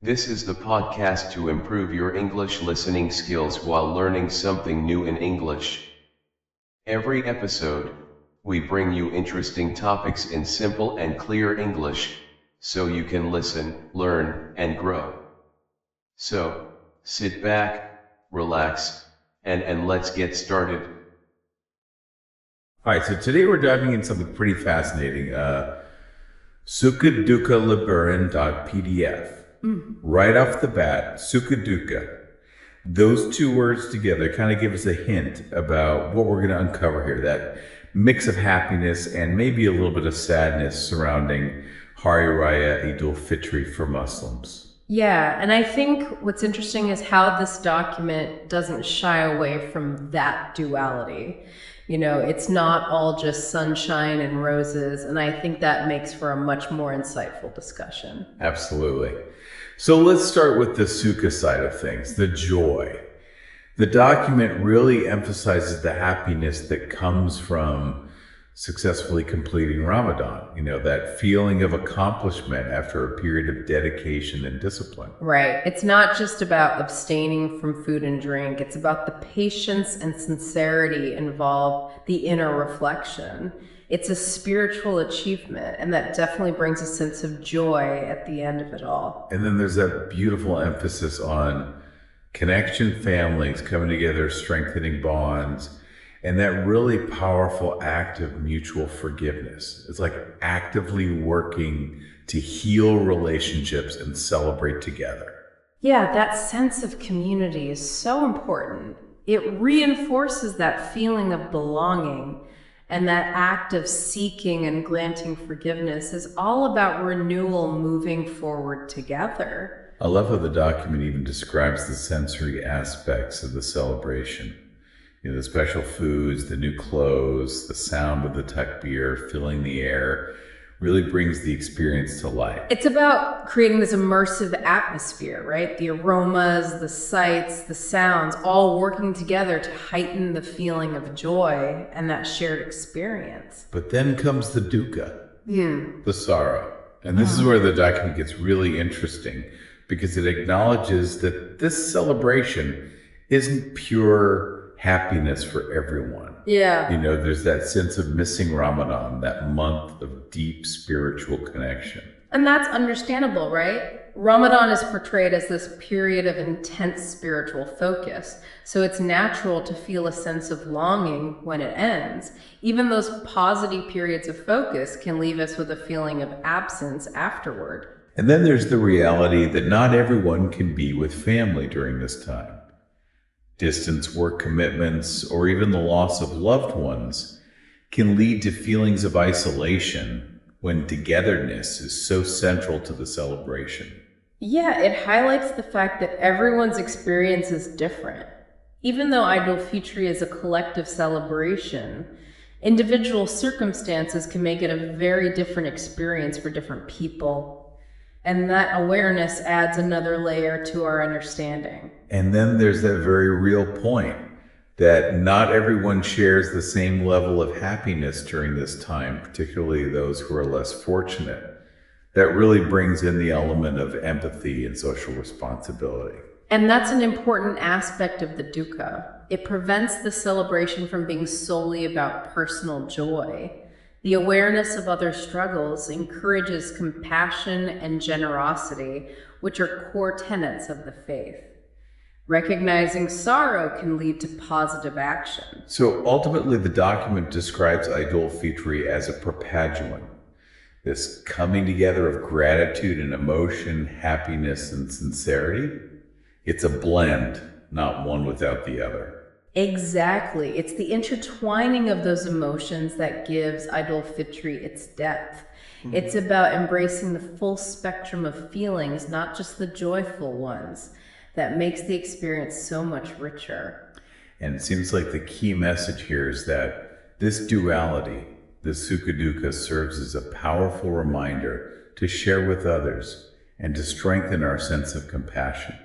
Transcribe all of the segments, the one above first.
This is the podcast to improve your English listening skills while learning something new in English. Every episode, we bring you interesting topics in simple and clear English, so you can listen, learn, and grow. So, sit back, relax, and let's get started. All right, so today we're diving into something pretty fascinating. Sukaduka.pdf. Right off the bat, Sukaduka. Those two words together kind of give us a hint about what we're going to uncover here. That mix of happiness and maybe a little bit of sadness surrounding Hari Raya Idul Fitri for Muslims. Yeah, and I think what's interesting is how this document doesn't shy away from that duality. You know, it's not all just sunshine and roses, and I think that makes for a much more insightful discussion. Absolutely. So let's start with the Sukha side of things, the joy. The document really emphasizes the happiness that comes from successfully completing Ramadan, that feeling of accomplishment after a period of dedication and discipline. Right. It's not just about abstaining from food and drink. It's about the patience and sincerity involved, the inner reflection. It's a spiritual achievement, and that definitely brings a sense of joy at the end of it all. And then there's that beautiful emphasis on connection, families coming together, strengthening bonds, and that really powerful act of mutual forgiveness. It's like actively working to heal relationships and celebrate together. Yeah, that sense of community is so important. It reinforces that feeling of belonging, and that act of seeking and granting forgiveness is all about renewal, moving forward together. I love how the document even describes the sensory aspects of the celebration. The special foods, the new clothes, the sound of the takbir filling the air really brings the experience to life. It's about creating this immersive atmosphere, right? The aromas, the sights, the sounds, all working together to heighten the feeling of joy and that shared experience. But then comes the dukkha, the sorrow. And this is where the document gets really interesting, because it acknowledges that this celebration isn't pure happiness for everyone. Yeah. There's that sense of missing Ramadan, that month of deep spiritual connection. And that's understandable, right? Ramadan is portrayed as this period of intense spiritual focus, so it's natural to feel a sense of longing when it ends. Even those positive periods of focus can leave us with a feeling of absence afterward. And then there's the reality that not everyone can be with family during this time. Distance work commitments, or even the loss of loved ones, can lead to feelings of isolation when togetherness is so central to the celebration. Yeah, it highlights the fact that everyone's experience is different. Even though Idul Fitri is a collective celebration, individual circumstances can make it a very different experience for different people. And that awareness adds another layer to our understanding. And then there's that very real point that not everyone shares the same level of happiness during this time, particularly those who are less fortunate. That really brings in the element of empathy and social responsibility. And that's an important aspect of the dukkha. It prevents the celebration from being solely about personal joy. The awareness of other struggles encourages compassion and generosity, which are core tenets of the faith. Recognizing sorrow can lead to positive action. So ultimately, the document describes Idul Fitri as a perpaduan, this coming together of gratitude and emotion, happiness and sincerity. It's a blend, not one without the other. Exactly. It's the intertwining of those emotions that gives Idul Fitri its depth. It's about embracing the full spectrum of feelings, not just the joyful ones, that makes the experience so much richer. And it seems like the key message here is that this duality, this sukha dukkha, serves as a powerful reminder to share with others and to strengthen our sense of compassion.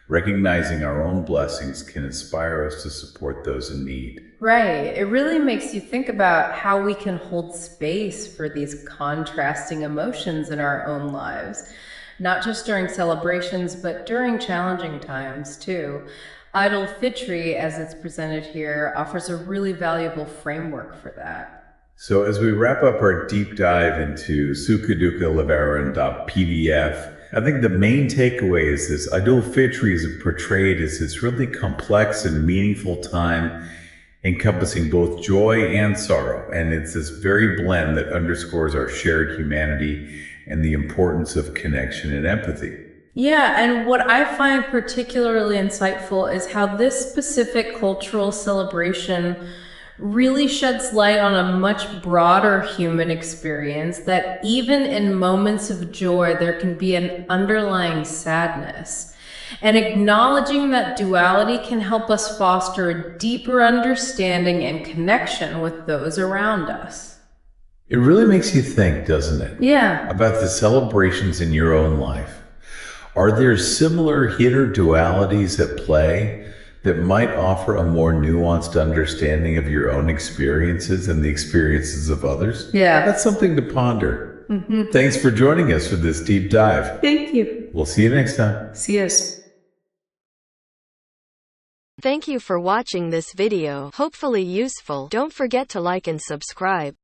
Recognizing our own blessings can inspire us to support those in need. Right. It really makes you think about how we can hold space for these contrasting emotions in our own lives. not just during celebrations, but during challenging times too. Idul Fitri, as it's presented here, offers a really valuable framework for that. So as we wrap up our deep dive into Sukaduka Lebaran.pdf, I think the main takeaway is this: Idul Fitri is portrayed as this really complex and meaningful time encompassing both joy and sorrow. And it's this very blend that underscores our shared humanity and the importance of connection and empathy. Yeah, and what I find particularly insightful is how this specific cultural celebration really sheds light on a much broader human experience, that even in moments of joy, there can be an underlying sadness. And acknowledging that duality can help us foster a deeper understanding and connection with those around us. It really makes you think, doesn't it? Yeah. About the celebrations in your own life. Are there similar hidden dualities at play that might offer a more nuanced understanding of your own experiences and the experiences of others? Yeah. That's something to ponder. Thanks for joining us for this deep dive. Thank you. We'll see you next time. See us. Thank you for watching this video. Hopefully useful. Don't forget to like and subscribe.